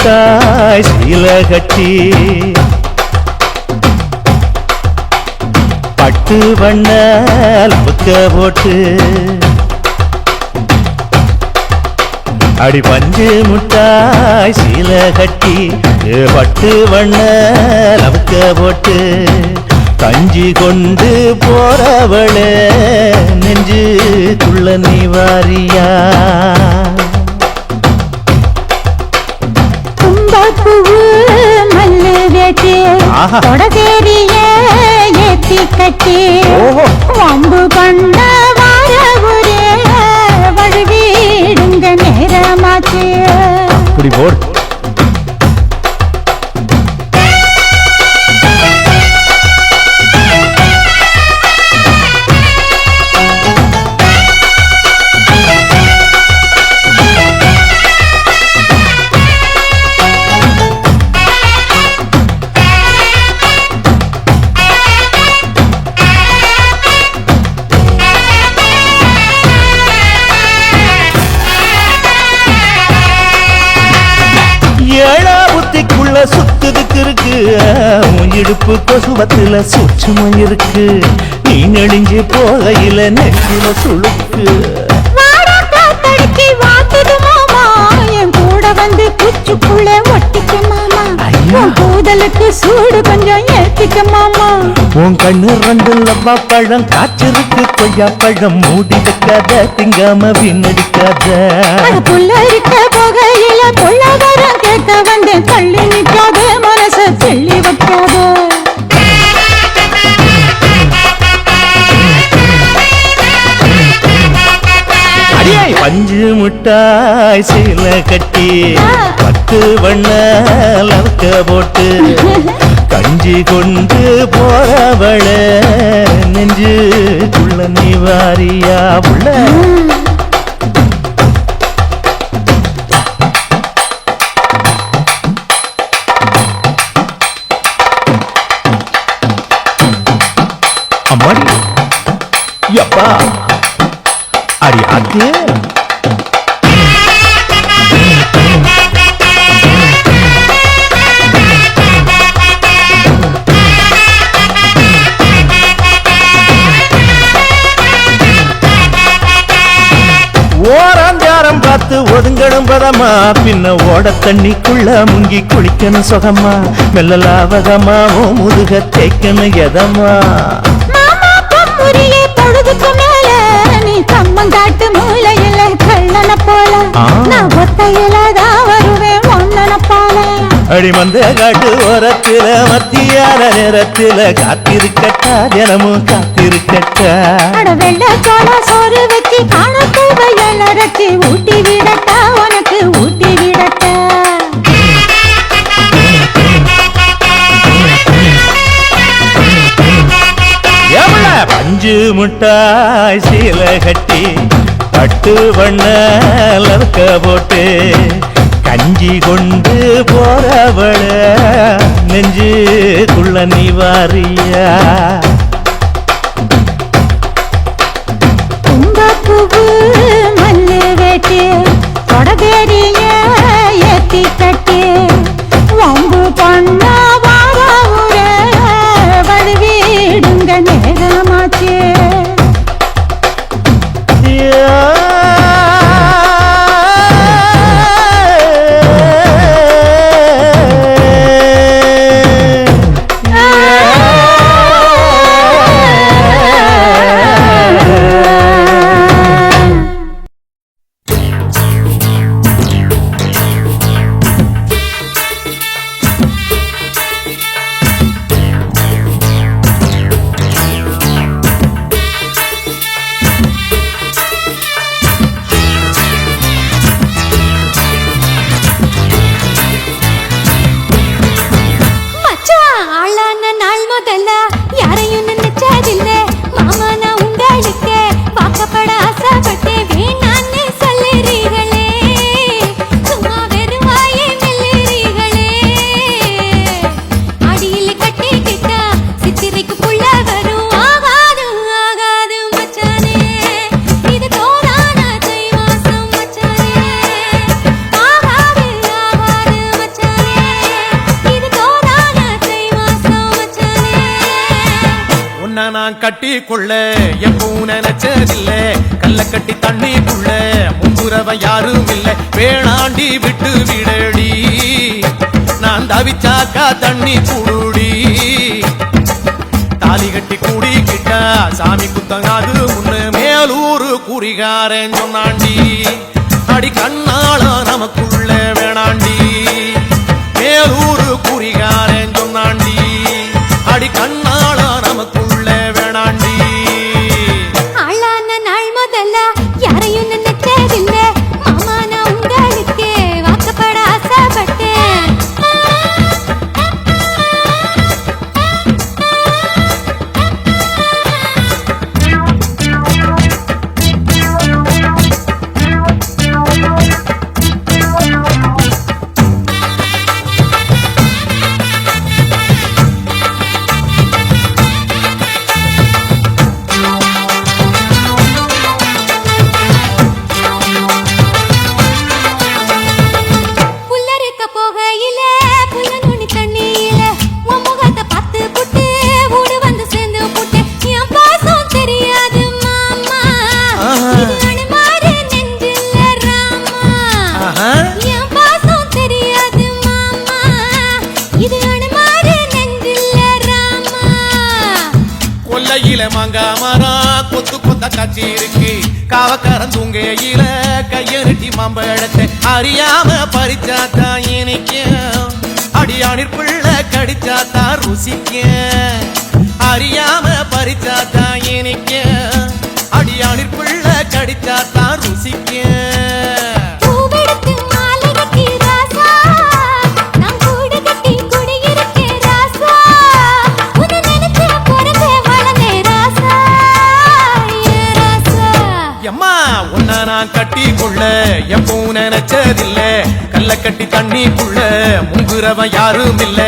முட்டாய் சீல கட்டி பட்டு வண்ண லவுக்க போட்டு அடி பஞ்சு முட்டாய் சீல கட்டி பட்டு வண்ண லவுக்க போட்டு கஞ்சி கொண்டு போறவளே நெஞ்சுக்குள்ள நீ வாரியா கும்பப்பூவு மல்லு வேட்டி கொடதேரிய ஏத்தி கட்டி வம்பு பண்ண வார ஒரே வழுவிடுங்க நேரமாச்சு அப்படி போடு சுத்துதுக்கு இருக்கு இடுப்பு கொசுவத்துல சூட்சமும் இருக்கு நீ நெடுஞ்சு போகையில நெஞ்சில சுழுக்கு என் கூட வந்து குச்சுக்குள்ள ஒட்டிக்க மாமா கூதலுக்கு சூடு கொஞ்சம் ஏத்திக்க மாமா உன் கண்ணு ரெண்டு லவ்வா பழம் காய்ச்சிருக்கு கொய்யா பழம் மூடி வைக்காத திங்காம வீணடிக்காத புள்ள இருக்க போகையில பொள்ளவரம் கேட்க வந்தேன் தள்ளி நிற்காத மனச தெள்ளி வைக்காத பஞ்சு முட்டாய் சீல கட்டி பத்து வண்ண லவுக்க போட்டு கஞ்சி கொண்டு போறவள நெஞ்சுக்குள்ள நீ வாரியா உள்ள அம்மாடி யப்பா அடி அது ஓராஞ்சாரம் பார்த்து ஒதுங்கணும் பதமா பின்ன ஓட தண்ணிக்குள்ள முங்கி குளிக்கணும் சுகமா மெல்லலாவகமா ஓ முதுக தேய்க்கணும் எதமா பொழுதுக்கு மேல நீ கம்மங்காட்டு மூலையில கள்ளன போல நான் ஒத்தையிலதான் வருவேன் ஒன்னன போல அடிமந்த காட்டு ஓரத்தில மத்தியான நேரத்தில காத்திருக்கட்டா தினமும் காத்திருக்கட்டா வெள்ள சோள சோறு வச்சு காணத்து வயல் அரைச்சி ஊட்டி விடட்டா உனக்கு ஊட்டி விடட்டா பஞ்சு முட்டாய் சீல கட்டி பட்டு வண்ண லவுக்க போட்டு கஞ்சி கொண்டு போறவள நெஞ்சுக்குள்ள நீ வாரியா கும்பப்பூவு மல்லு வேட்டி கொடதேரிய ஏத்தி கட்டி வம்பு பண்ண வார ஊரே வழுவிடுங்க நேரமாச்சு நான் கட்டி கொள்ள எப்பவும் நினைச்சதில்ல கல்ல கட்டி தண்ணிக்குள்ள முன்புறவ யாரும் இல்ல வேணாண்டி விட்டு விடடி நான் தவிச்சாக்கா தண்ணி புடுடி தாலி கட்டி கூடிக்கிட்டா சாமி குத்தங்காது முன்னு மேலூரு குறிகாரன் சொன்னாண்டி அடி கண்ணாள நமக்குள்ள வேணாண்டி மேலூரு குறிகாரன் சொன்னாண்டி அடி கண்ணாள நமக்குள்ள வேணாண்டி ஆளான நாள் முதல்ல யாரையும் நினைச்சதில்ல மாமா நான் உங்களுக்கு வாக்கப்பட ஆசைப்பட்டேன் புல்லறுக்க போகையில புல்ல நுனி தண்ணியில உன் முகத்தை பார்த்து புட்டு ஊடு வந்து சேர்ந்து புட்டு என் பாசம் தெரியாது மாமா இது அனுமாரு நெஞ்சில ராமா என் பாசம் தெரியாது மாமா இது அனுமாரு நெஞ்சில ராமா கொல்லையில மாங்கா மரம் கொத்து கொத்த காட்சி இருக்கு காவக்காரன் தூங்கையில கையெருட்டி மாம்பழத்தை அறியாம பறிச்சாத்தான் இனிக்கும் அடியானிற் பிள்ளை கடிச்சாத்தான் ருசிக்கும் அறியாம பறிச்சாத்தான் இனிக்கும் அடியானிற் பிள்ளை கடிச்சாத்தான் ருசிக்கும் பூவெடுத்து மாலை கட்டி ராசா நான் கூடு கட்டி குடியிருக்கேன் ராசா உன்னை நினைச்சு பிறந்தே வளர்ந்தே ராசா ஏ ராசா எம்மா உன்னை நான் கட்டி கொள்ள எப்பவும் நினைச்சதில்ல கல்ல கட்டி தண்ணிக்குள்ள முங்குறவன் யாரும் இல்ல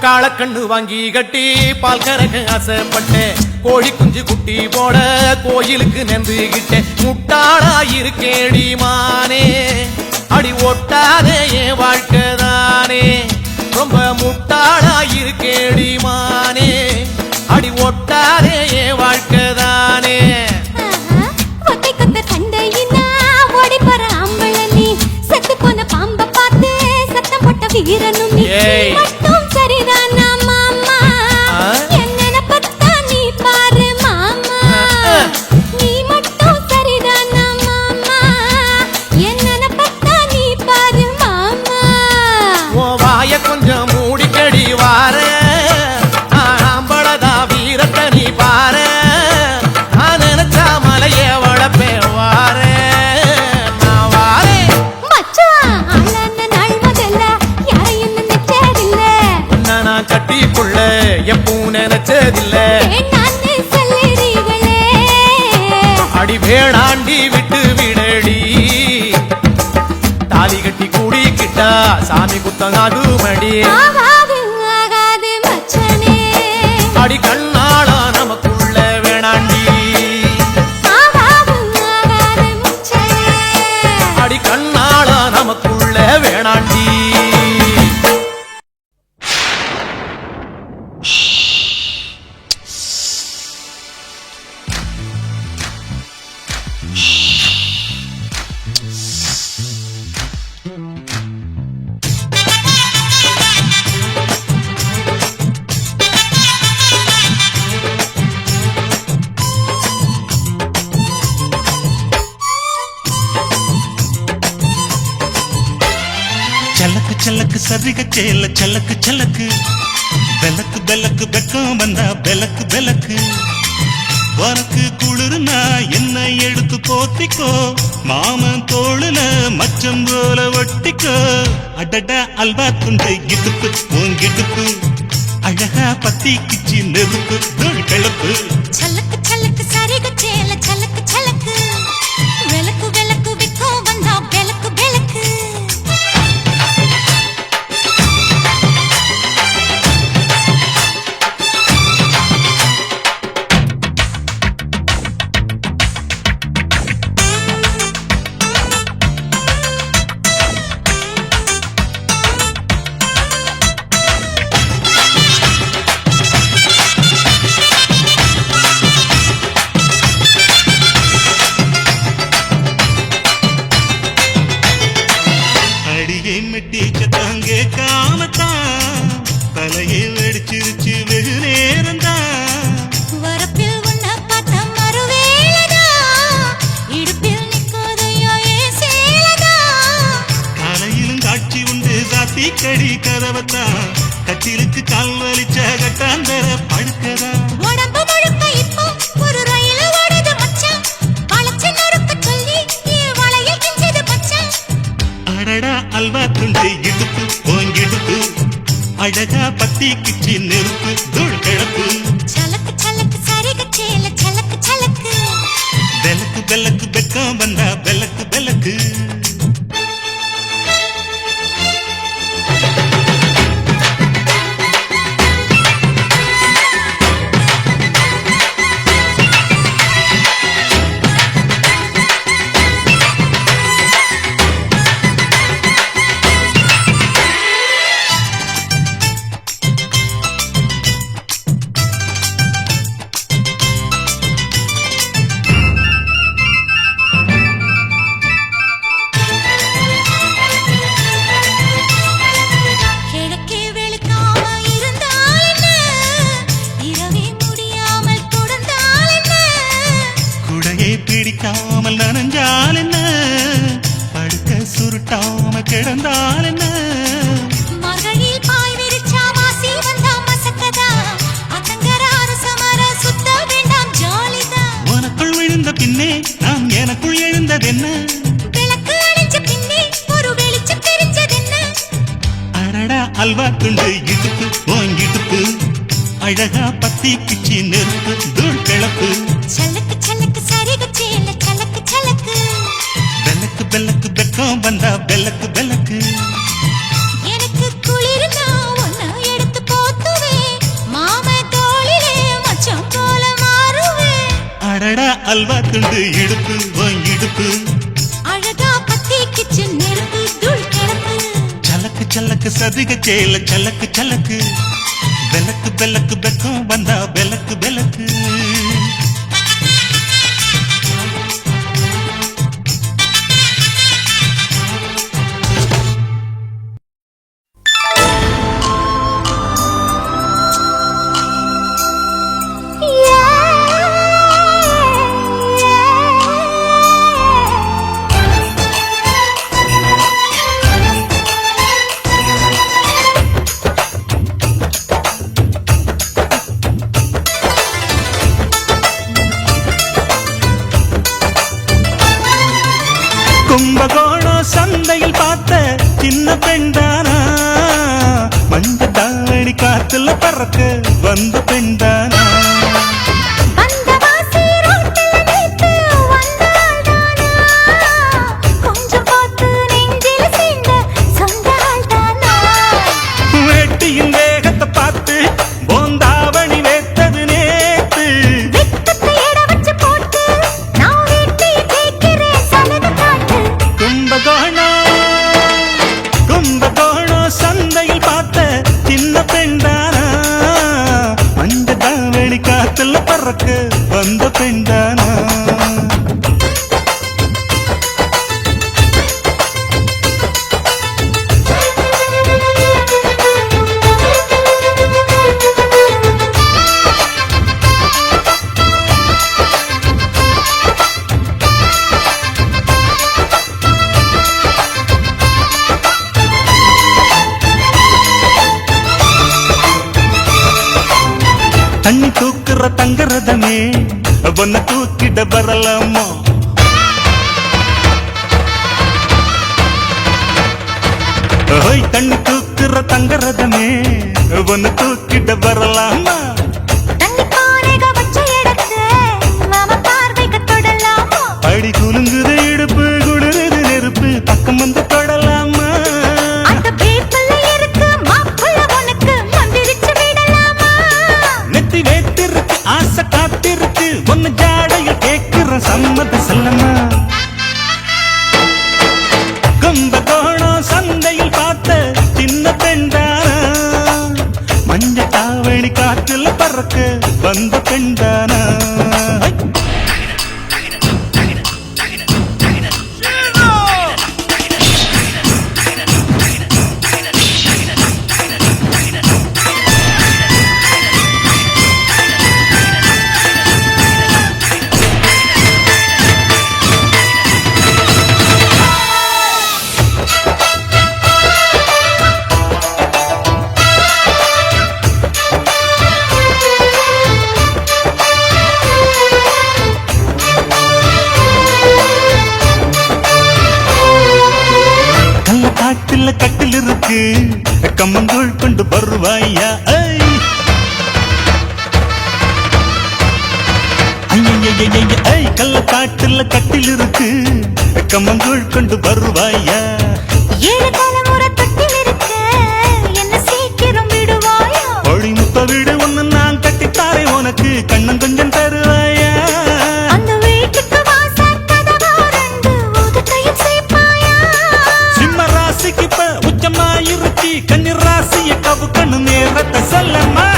காளக்கண்ணு வாங்கி கட்டி பால் கறக்க ஆசைப்பட்டேன் கோழி குஞ்சு குட்டி போட கோயிலுக்கு நெந்துகிட்டேன் முட்டாளா இருக்கேடி மானே அடி ஒட்டாதே என் வாழ்க்கைதானே ரொம்ப முட்டாளா இருக்கேடி மானே அடி ஒட்டாதே என் வாழ்க்கைதானே ஒத்தை கொத்த சண்டையினா ஓடி போற ஆம்பள நீ செத்து போன பாம்ப பார்த்து சத்தம் போட்ட வீரனும் நீ ஏய். மட்டும் சரிதானா மாமா என்ன பத்தா நீ பாரு மாமா நீ மட்டும் சரிதானா மாமா என்ன பத்தா நீ பாரு மாமா உன் வாய கொஞ்சம் மூடிக்கடி வார ஆம்பளதா வீரத்தை நீ பாரு நான் நினைச்சா மலைய வளப்பே வார நான் வாரேன் மச்சான் ஆளான நாள் முதல்ல யாரையும் நினைச்சதில்ல உன்னை நான் கட்டிக்குள்ள எப்பவும் நினைச்சதில்ல நானே சொல்லுறீங்களே அடி வேணாண்டி விட்டு விடடி தாலி கட்டி கூடிக்கிட்டா சாமி குத்தங்காது மடி ஆகாது ஆகாது மச்சனே அடி கண்ணாள நமக்குள்ள வேணாண்டி ஆகாது ஆகாது மச்சனே அடி கண்ணாள நமக்குள்ள வேணாண்டி சலக்கு சலக்கு சரிக சேல சலக்கு சலக்கு பெலக்கு பெலக்கு வெக்கம் வந்தா பெலக்கு பெலக்கு உனக்கு குளிர்னா என்ன எடுத்து போத்திக்கோ மாமன் தோளுல மச்சம் போல ஒட்டிக்கோ அடட அல்வா துண்டை இடுப்பு உங்கிடுப்பு அழகா பத்தி கிச்சி நெருப்பு கிளப்பு சலக்கு சலக்கு சரி சரிக சேல சலக்கு சலக்கு விளக்கு விளக்கு விக்கோ வந்தா விளக்கு விளக்கு அடியை மெட்டிச்ச தாங்கே காமத்தான் தலையை வெடிச்சிருச்சு வெகு நேரம்தான் வரப்பில் உன்ன பார்த்த மறுவேளதா இடுப்பில் நிற்காதையா ஏன் சேலதா காலையிலும் காட்சி உண்டு சாத்தி கடி கதவத்தான் கட்டிலுக்கு கால் வலிச்ச கட்டாந்தர படுக்கதா உடம்பு முழுக்க இப்போ ஒரு ரயில் ஓடுது மச்சான் வளைச்சு நறுக்க சொல்லி என் வளையல் கிஞ்சது மச்சான் அடடா அல்வா துண்டு இடுப்பு ஓங்கிடுப்பு அழகா பத்தி கிச்சி நெருப்பு தூள் கிழப்பு சலக்கு சலக்கு சரிக சேல சலக்கு சலக்கு பெலக்கு பெலக்கு பெக்கம் வந்தா பெலக்கு பெலக்கு கிழக்கே வெளுக்காம இருந்தால் என்ன இரவே முடியாமல் தொடர்ந்தால் என்ன குடையை பிடிக்காமல் நனைஞ்சால் என்ன படுக்க சுருட்டாம கிடந்தால் என்ன மகளில் பாய் விரிச்சா வாசி வந்தா மசக்கதா அத்தங்கர அரசமர சுத்த வேண்டாம் ஜாலிதா உனக்குள் விழுந்த பின்னே நாம் எனக்குள் எழுந்ததென்ன விளக்கு அணைஞ்ச பின்னே ஒரு வெளிச்சம் தெரிஞ்சதென்ன அடடா அல்வா துண்டு இடுப்பு ஓங்கிடுப்பு அழகா பத்தி கிச்சி நெருப்பு தூள் கிளப்பு சலக்கு சலக்கு சரிக சேல சலக்கு சலக்கு பெலக்கு பெலக்கு பெக்கம் வந்தா பெலக்கு பெலக்கு எனக்கு குளிர்னா ஒன்ன எடுத்து போத்துவேன் மாம தோளிலே மச்சம் போல மாறுவேன் அடடா அல்வா துண்டு இடுப்பு ஓங்கிடுப்பு அழகா பத்தி கிச்சு நெருப்பு தூள் கிளப்பு சலக்கு சலக்கு சதிக சேல சலக்கு சலக்கு பெலக்கு பெலக்கு பெக்கம் வந்தா பெலக்கு பெலக்கு கும்பகோணம் சந்தையில் பார்த்த சின்ன பெண்தானா மஞ்ச தாவணி காத்துல பறக்க வந்த பெண்தானா அந்த வாசி ரோட்டில நேத்து வந்தாள்தானா கொஞ்சம் பார்த்து நெஞ்சில சேர்ந்த சொந்த ஆள்தானா வேட்டியின் வேகத்தை பார்த்து போந்தாவணி வேத்தது நேத்து வெக்கத்தை எட வச்சு போட்டு நான் வீட்டையே கேட்கிறேன் சலகு காட்டு கும்பகோணம் சந்தையில் பார்த்த சின்ன பெண்தானா மஞ்ச தாவணி காத்துல பறக்க வந்த பெண்தானா தண்ணி தூக்குற தங்கரதமே ஒன்ன தூக்கிட வரலாமா ஓய் தண்ணி தூக்குற தங்கரதமே ஒன்ன தூக்கிட வரலாமா தண்ணி பானைக வச்ச இடத்து மாமா பொண்ணு ஜாடையில் கேட்கிற சம்மத செல்லம்மா கும்பகோணம் சந்தையில் பார்த்த சின்ன பெண்டானா மஞ்ச தாவணி காற்றுல பறக்க வந்த பெண்டானா கட்டில் இருக்கு கம்மங்கூழ் கொண்டு வருவாயா கள்ளக்காட்டுல கட்டில் இருக்கு கம்மங்கூழ் கொண்டு வருவாயா 7 தலைமுறை தொட்டில் இருக்க என்ன சீக்கிரம் விடுவாயா ஒளி முத்த வீடு ஒண்ணு நான் கட்டித்தாரே உனக்கு கண்ணன் கொஞ்சம் தருவாயா அந்த வீட்டுக்கு வாசல் கதவா 2 உதட்டையும் சேர்ப்பாயா சிம்ம ராசிக்கு இப்ப உச்சமாயிருச்சி கன்னி ராசிய கவு கண்ணு நேரத்தை சொல்லம்மா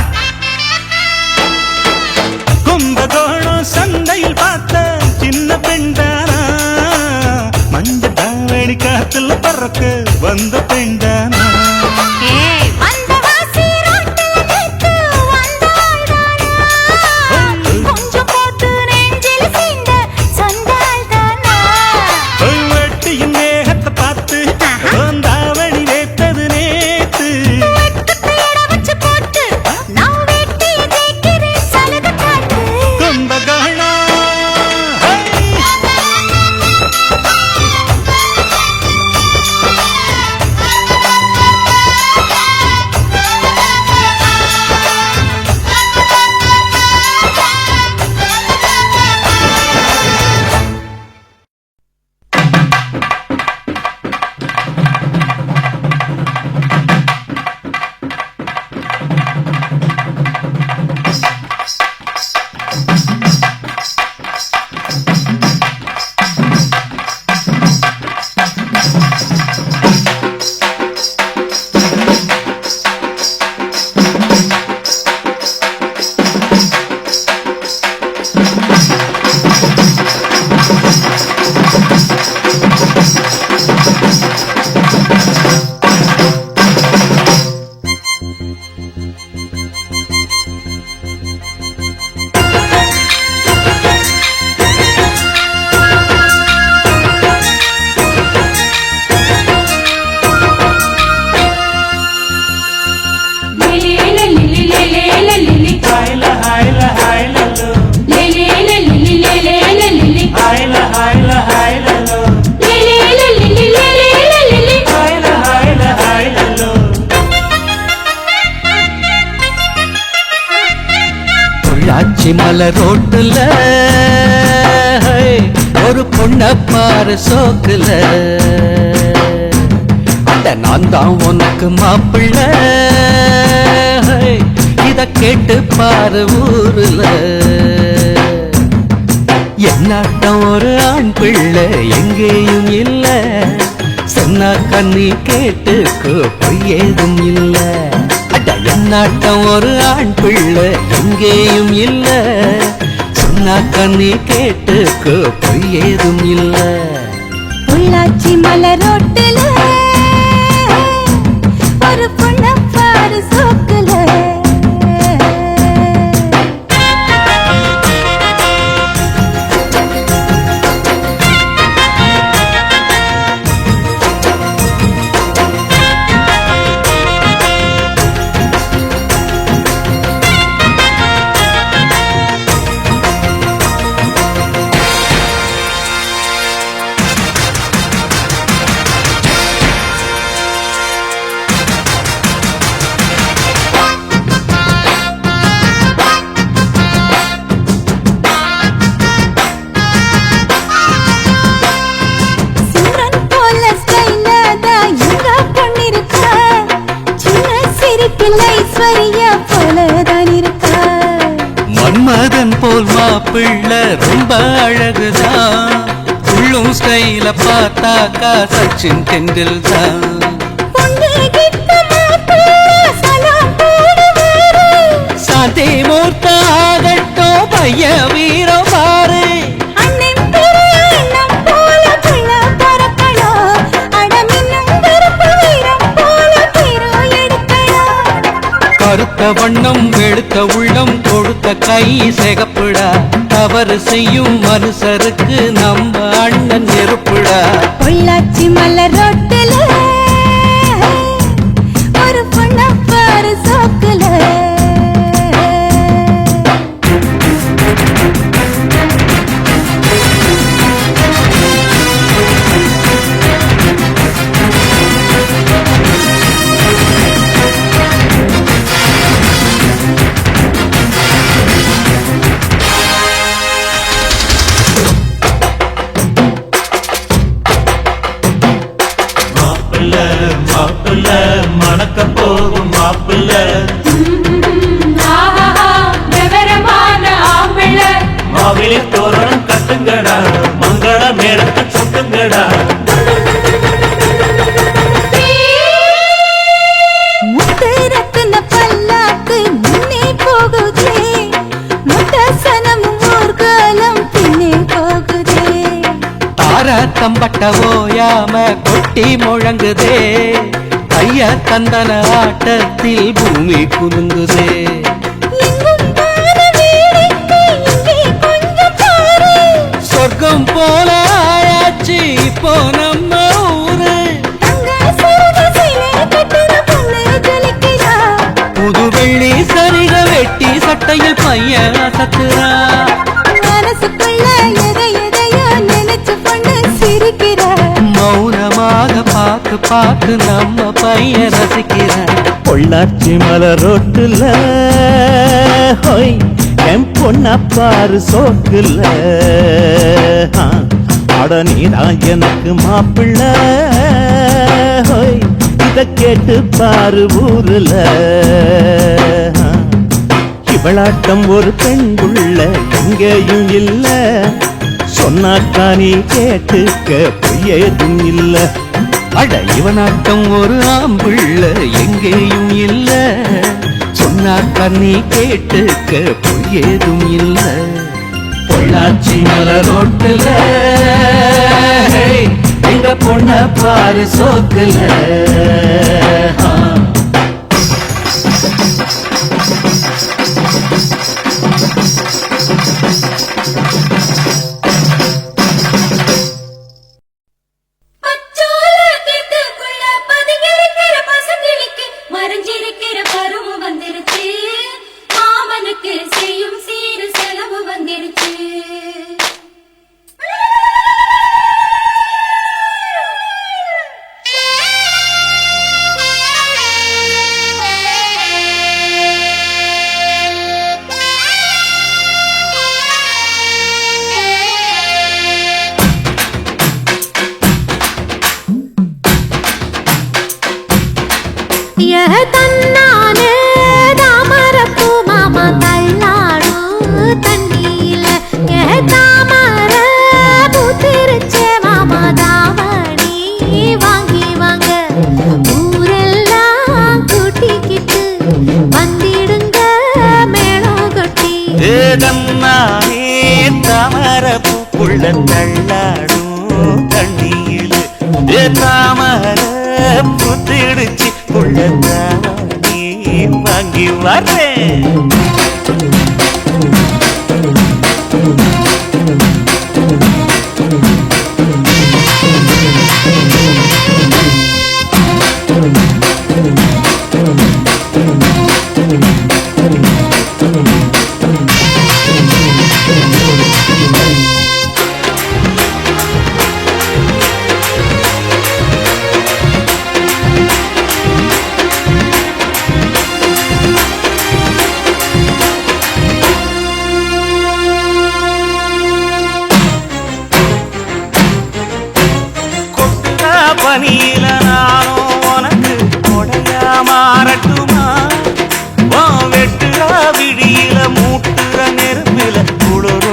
கும்பகோணம் சந்தையில் பார்த்த சின்ன பெண்டானா மஞ்ச தாவணி காத்துல பறக்க வந்த பெண்டானா வெட்டியின் மேகத்தை பார்த்து தாவணி நேத்தது நேத்து கும்பகோணம் மலை ரோட்டுல ஒரு பொண்ண பாரு சோக்குல அட நான் தான் உனக்கு மாப்பிள்ள இத கேட்டு பாரு ஊருல என்னாட்டம் ஒரு ஆண் பிள்ளை எங்கேயும் இல்ல சொன்னா கண்ணி கேட்டுக்கோ பொய் ஏதும் இல்ல என்னாட்டம் ஒரு ஆண் பிள்ளை எங்கேயும் இல்ல சொன்னா கண்ணி கேட்டுக்கோ பொய் ஏதும் இல்ல உள்ளாச்சி மலரோட்டுல ஒரு பொண்ண பாரு சோக்குல மாப்பிள்ள ரொம்ப அழகுதான் உள்ளும் ஸ்டைல பார்த்தாக்கா சச்சின் டெண்டுல்கர் சாந்தி மூர்த்த ஆகட்டும் பைய வீரம் பாரு கருத்த வண்ணம் வெளுத்த உள்ளம் கொடுத்த கை சிகப்புடா தவறு செய்யும் மனுஷருக்கு நம்ம அண்ணன் நெருப்புடா பொள்ளாச்சி மலர் ரோட்டுல ஒரு பொண்ணப்பாரு சோக்குல மாப்பிள்ள மணக்க போகும் மாப்பிள்ள மாவிளி தோரணம் கட்டுங்கடா மங்கள மேளத்தை சுட்டுங்கடா முத்தரத்தின பல்லாக்கு முன்னே போகுதே முத்தசனமும் ஊர்காலம் பின்னே போகுதே தார தம்பட்ட ஓயாம கொட்டி முழங்குதே ஐயா தந்தன ஆட்டத்தில் பூமி குலுங்குதே சொர்க்கம் போல ஆயாச்சு இப்போ நம்ம ஊரு புது வெள்ளி சரிக வெட்டி சட்டையில் பையன் அசத்துறா மனசுக்குள்ள எதையோ நினைச்சு கொண்டு சிரிக்கிற மௌனமாக பார்த்து பார்த்து நம்ம பையன் ரசிக்கிற பொள்ளாச்சி மலர் ரோட்டுல ஹோய் என் பொண்ணப்பாரு சோக்குல அட நீதான் எனக்கு மாப்பிள்ள ஹோய் இத கேட்டு பாரு ஊருல இவளாட்டம் ஒரு பெண்குள்ள எங்கேயும் இல்ல சொன்னாக்கா நீ கேட்டுக்க பொய்யேதும் இல்ல அட இவனாட்டம் ஒரு ஆம்பிள்ள எங்கேயும் இல்ல சொன்னாக்கா நீ கேட்டுக்க பொய்யேதும் இல்ல பொள்ளாச்சி மலர் ரோட்டுல எங்க பொண்ண பாரு சோக்குல தன்னானே தாமரப்பூ மாமா தள்ளாடும் தண்ணியில தாமர பூத்திருச்சே மாமா தாவணி வாங்கி வாங்க ஊரெல்லாம் கூட்டிக்கிட்டு வந்திடுங்க மேளம் கொட்டி தன்னானே தாமர பூக்குள்ள தள்ளாடும் தண்ணியில் தாமர புத்திடுச்சு நீ வாங்கி வரேன் பனியில நானும் உனக்கு கொடையா மாறட்டுமா வெட்டுற விடியில மூட்டுற நெருப்பில குளிரும்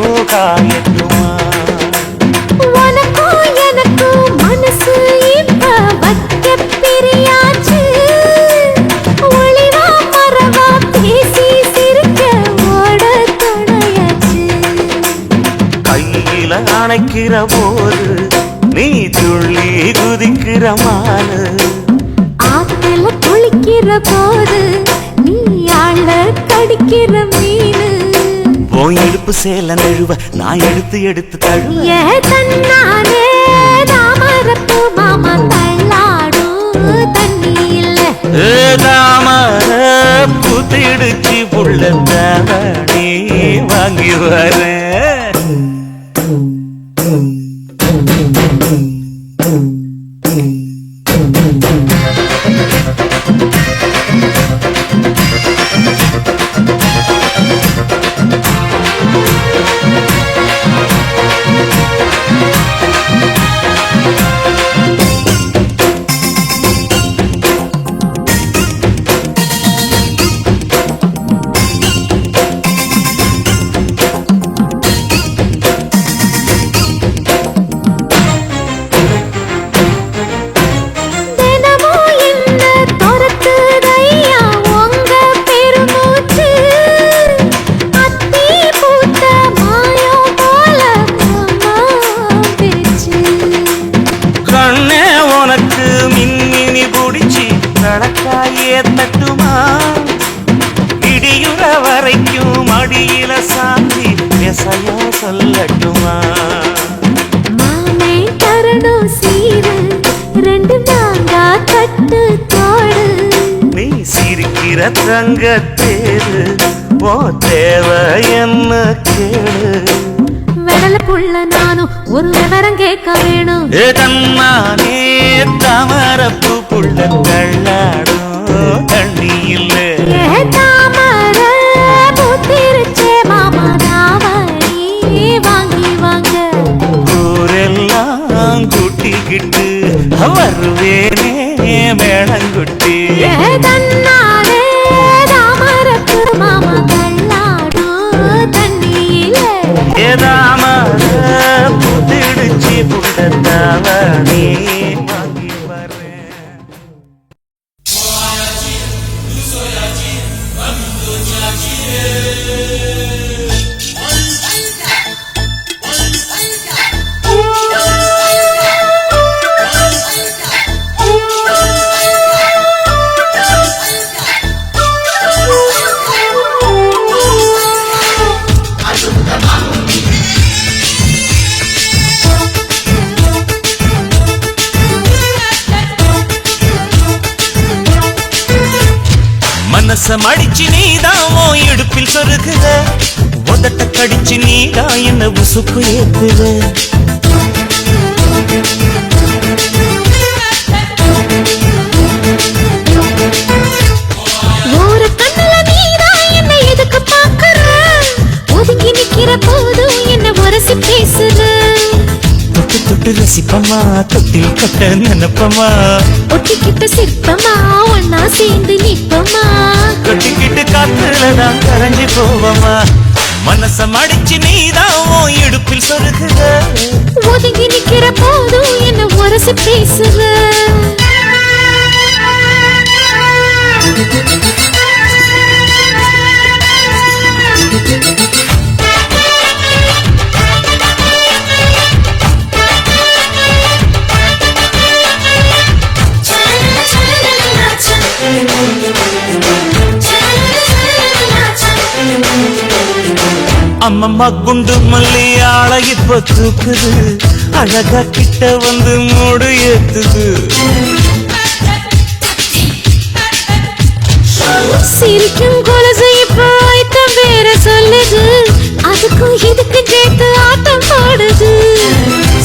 சிரிக்கிற போது நீ துள்ளி குதிக்கிற மானு ஆத்துல குளிக்கிற போது நீ ஆள கடிக்கிற மீனு போய் இடுப்பு சேல நழுவ நான் எடுத்து எடுத்து தழுவ ஏ தன்னானே தாமரப்பு மாமா தள்ளாடும் தண்ணி இல்ல தாமர புத்திடுச்சு புள்ள தாவணி வாங்கி வரேன் நடக்காயே தட்டுமா இடியுற வரைக்கும் மடியில சாந்தி விசையா சொல்லட்டுமா மாமே தரணும் சீரு ரெண்டு மாங்கா தட்டு தோடு நீ சிரிக்கிற தங்கத்தேரு ஓ தேவை என்ன கேளு வெடல புள்ள நானும் ஒரு விவரம் கேட்க வேணும் தன்னானே தாமரப்பு புள்ள தள்ளாடும் தண்ணி இல்ல தாமர பூத்திருச்சே மாமா தாவணி வாங்கி வாங்க ஊரெல்லாம் கூட்டிக்கிட்டு வருவேனே மேளங்குட்டி தன்னாலே தாமரப்பு மாமா தள்ளாடும் தண்ணி இல்ல ஏதாமர புத்திடுச்சு புள்ள தாவணி வாங்கி வரேன் மனச மடிச்சு நீதான் இடுப்பில் சொருகுத உதட்ட கடிச்சு நீதான் என்ன உசுப்பு ஏத்துத ஒரு கண்ணுல நீதான் என்ன எதுக்கு பாக்குற ஒதுங்கி நிக்கிற போதும் என்ன உரசி பேசுற தொட்டு தொட்டு ரசிப்பமா தொட்டில் கட்ட நினைப்பமா ஒட்டிக்கிட்ட சிற்பமா ஒன்னா சேர்ந்து நிப்பமா கொட்டிக்கிட்டு காத்துலதான் கரைஞ்சு போவமா மனச மடிச்சு நீதான் இடுப்பில் சொருகுத ஒதுங்கி நிக்கிற போதும் என்ன உரசி பேசுற அம்மம்மா குண்டு மல்லி ஆள இப்ப தூக்குது அழகா கிட்ட வந்து மூடு ஏத்துது சிரிக்கும் கொலுசு இப்போ ஐட்டம் வேற சொல்லுது அதுக்கும் இதுக்கு சேர்த்து ஆட்டம் போடுது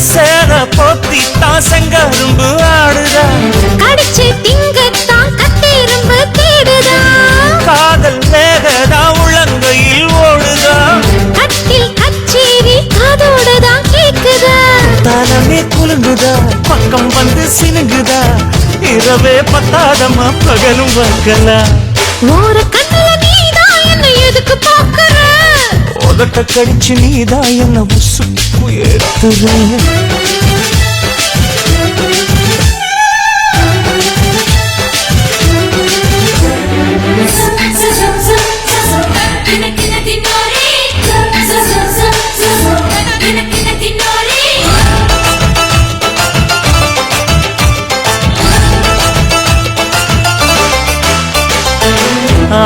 சேர போத்தி தான் செங்கரும்பு ஆடுதா கடிச்சு திங்கத்தான் கட்டெரும்பு தேடுதா காதல் வேகதா உள்ளங்கையில் ஓடுதா கட்டில் கச்சேரி காதோடுதான் கேக்குதா தலமே குலுங்குதா பக்கம் வந்து சினுங்குதா இரவே பத்தாதமா பகலும் வக்கலா ஒரு கண்ணுல நீதான் என்ன எதுக்கு பாக்குற உதட்ட கடிச்சு நீதான் என்ன உசுப்பு ஏத்துற Dinori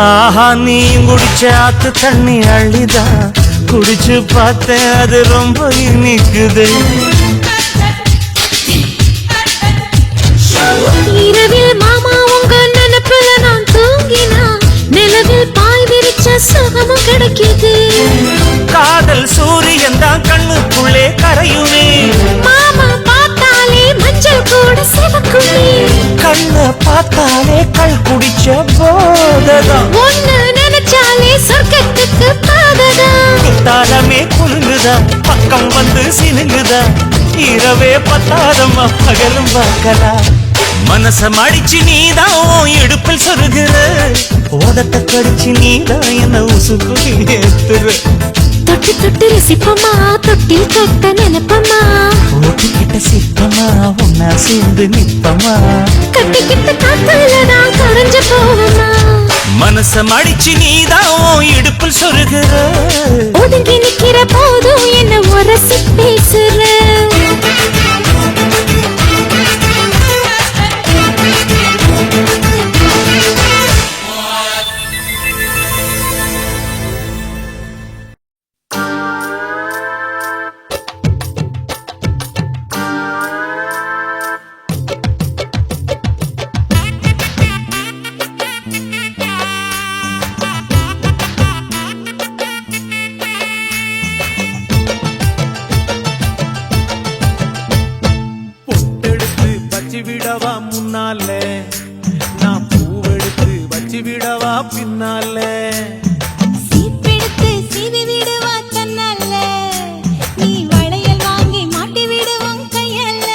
ஆஹா நீயும் குடிச்ச ஆத்து தண்ணி அள்ளிதான் குடிச்சு பார்த்தேன் அது ரொம்ப இனிக்குது. இரவில் மாமா உங்க நினைப்புல நான் தூங்கினா நிலவில் பாய் விரிச்ச சுகமும் கிடைக்குது. காதல் சூரியன் தான் கண்ணுக்குள்ளே கரையுமே. மாமா பார்த்தாலே மஞ்சள் கூட சிவக்குமே. கண்ண பார்த்தாலே கள் குடிச்ச போததான். ஒன்னு நினைச்சாலே சொர்க்கத்துக்கு பாததா. தாளமே குலுங்குதா பக்கம் வந்து சினுங்குதா. இரவே பத்தாதம்மா பகலும் பார்க்கலாம். மனச மடிச்சு நீதான் இடுப்பில் சொருகிற. ஓதட்ட கடிச்சு நீதான் என்ன உசுக்குடி ஏத்துற. தொட்டு தொட்டு ரசிப்பமா தொட்டில் கட்ட நினைப்பமா. ஓட்டிக்கிட்ட சிப்பமா ஒன்னா சேர்ந்து நிப்பமா. கட்டிக்கிட்ட காத்துலதான் கரைஞ்சு போவமா. மனச மடிச்சு நீதான் இடுப்பில் சொருகிற. ஒதுங்கி நிக்கிற போதும் என்ன உரசி பேசுற. விடவா முன்னால நான் பூவெடுத்து வச்சு விடவா பின்னால. சீப்பெடுத்து சீவி விடுவா தன்னால. நீ வளையல் வாங்கி மாட்டி விடுவான் கையால.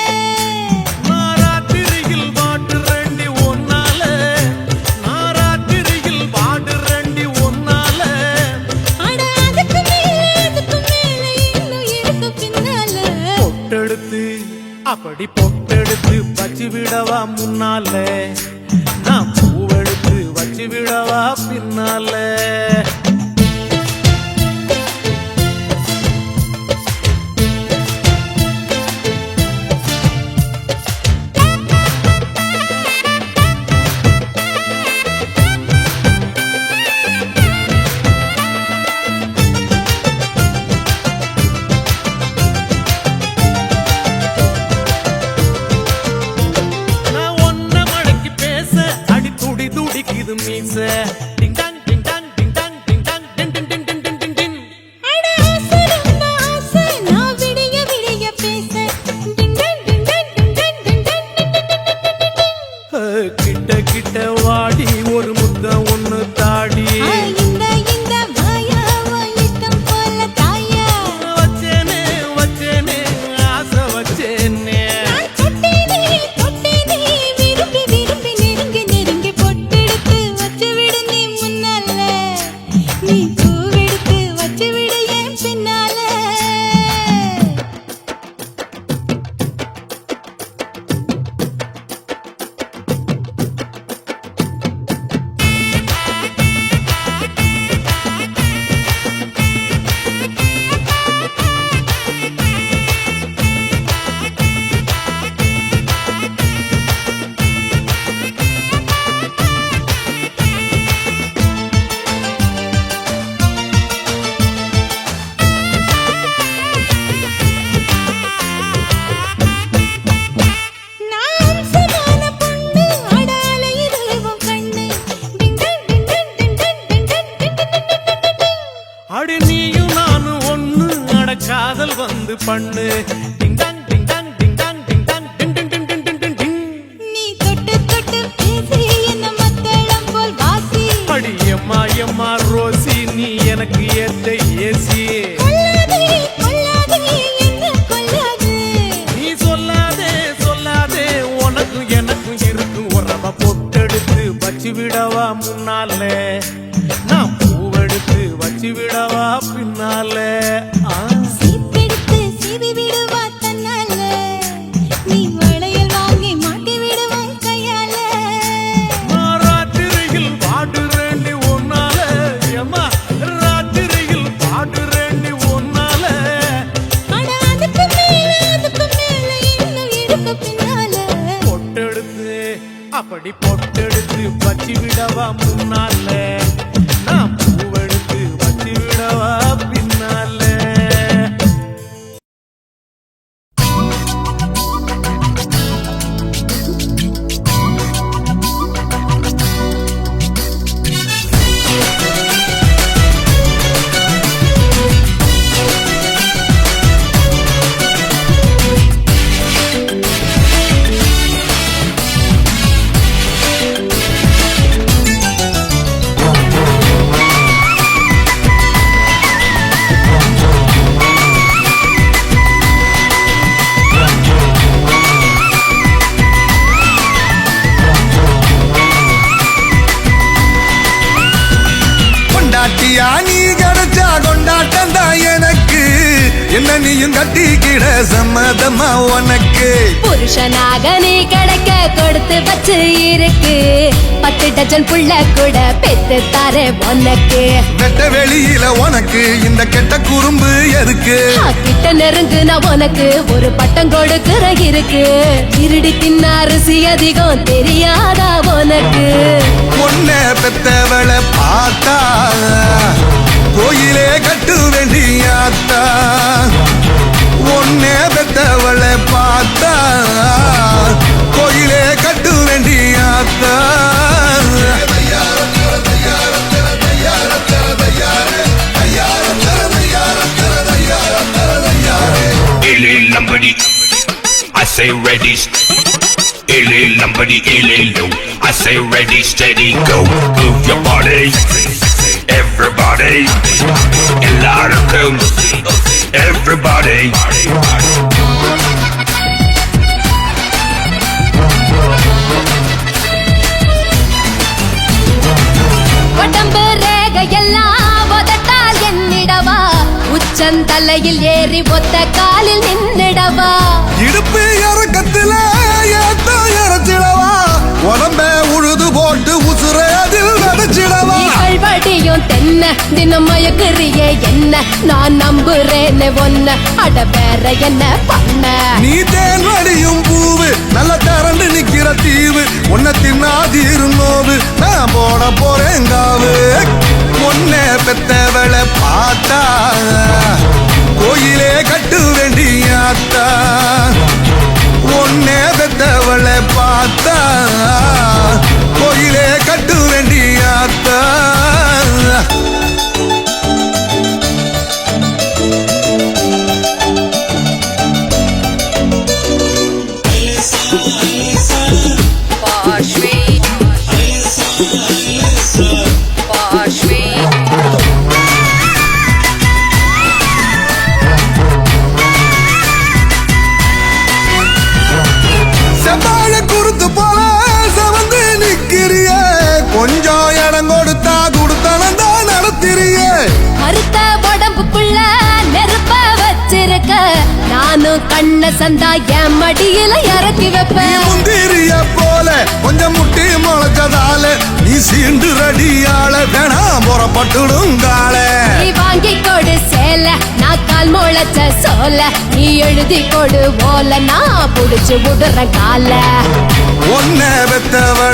நாராத்திரியில் வாட்டு ரெண்டி ஒன்னால. நாராத்திரியில் வாட்டு ரெண்டி ஒன்னால. அட அதுக்கு மேல இன்னும் இருக்கு பின்னால. பொட்டெடுத்து அப்படி பொட்டெடுத்து வச்சு விடவா முன்னால நான் பூவெடுத்து வச்சு விடவா பின்னால. துடிக்குது மீச ding dong ding dong ding dong ding dong ding ding ding ding ding ding ding. அட ஆசைன்னா ஆசை நான் விடிய விடிய பேச. Ding dong ding dong ding dong ding dong ding ding ding. கிட்ட கிட்ட வாடி ஒரு முத்த ஒண்ணு தாடி. இந்த மாயாவோ இஷ்டம் போல தாயா. வச்சேனே வச்சேனே ஆசை வச்சேனே. தொட்டேனே விரும்பி விரும்பி நெருங்கி நெருங்கி பொட்டெடுத்து வச்சு விடு நீ முன்னால. நீ பூவெடுத்து வச்சு விடு என் பின்னால. அடி நீயும் நானும் ஒண்ணு அட காதல் வந்து பண்ணு. Ding dong ding dong ding dong ding dong ding ding ding ding ding ding ding. நீ தொட்டு தொட்டு பேசி என்ன மத்தளம் போல் வாசி. அடி எம்மா எம்மா ரோசி நீ எனக்கு ஏத்த ஏசி. கொல்லாதே கொல்லாதே என்ன கொல்லாதே. நீ சொல்லாதே சொல்லாதே உனக்கும் எனக்கும் இருக்கும் உறவ. பொட்டெடுத்து வச்சு விடவா முன்னால நான் பூவெடுத்து வச்சு விடவா பின்னால. சீப்பெடுத்து சீவி விடுவா தன்னால. நீ வளையல் வாங்கி மாட்டி விடுவான் கையால. ராத்திரியில் வாடு ரெண்டி ஒன்னால. ஏமா ராத்திரியில் வாடு ரெண்டி ஒன்னால. அட அதுக்கு மேல இன்னும் இருக்கு பின்னால. பொட்டெடுத்து அப்படி பொட்டெடுத்து வச்சு விடவா முன்னால. நீ கிடைச்சா கொண்டாட்டம் தான் எனக்கு என்ன நீயும் கட்டிக்கிட சம்மதமா உனக்கு புருஷனாக நீ கிடைக்க கொடுத்து வச்சு இருக்கு 10 டஜன் புள்ள கூட பெத்து தார உனக்கு வெட்ட வெளியில உனக்கு இந்த கெட்ட குறும்பு எதுக்கு கிட்ட நெருங்கு நான் உனக்கு ஒரு பட்டம் கொடுக்கிற இருக்கு இருடி தின்ன அரிசி அதிகம் தெரியாதா உனக்கு பொண்ண பெத்தவளை பார்த்தா கோயிலே கட்டு வேண்டியாத்தா ஒன்னே பெத்தவளை பார்த்தா கோயிலே கட்டு வேண்டியாத்தா Lambadi, I say ready. Lambadi, I say ready, steady, go. Move your body, everybody. Everybody. உடம்பு ரேகையெல்லாம் உதட்டால் என்னிடவா உச்சந்தலையில் ஏறி ஒத்த காலில் நின்னிடவா இடுப்பு இறக்கத்துல ஏத்த இறச்சிடவா உடம்ப உழுது போட்டு உசுரை அதில் விதைச்சிடவா வடியும் தென்ன தினம் மயக்குறியே என்ன நான் நம்புறேன்னு ஒன்ன அட வேற என்ன பண்ண நீ தேன் வடியும் பூவு நல்ல திரண்டு நிக்கிற தீவு உன்னை தின்னாதீரு நோவு நான் போட போறேன் காவு பொண்ணே பெத்தவளை பார்த்தா கோயிலே கட்டு வேண்டியாத்தா ஒன்னே பெத்தவளை பார்த்தா கோயிலே கட்டு வேண்டியாத்தா செவ்வாழை குறுத்து போல செவந்து நிக்கிறிய கொஞ்சம் இடம் கொடுத்தா கொடுத்தனம் தான் நடத்திறிய கருத்த உடம்புக்குள்ள நெருப்ப வச்சிருக்க நானும் கண்ண சந்தா என் மடியில இறக்கி நீ வைப்பேன் முந்திரிய போல கொஞ்சம் முட்டி முளைச்சதால நீ சீண்டு ரடியால வேணாம் புறப்பட்டுடுங்கால நீ வாங்கி கொடு சேல நான் கால் முளைச்ச சோல நீ எழுதி கொடு போல நான் புடிச்சு விடுற கால ஒன்ன பெத்தவளை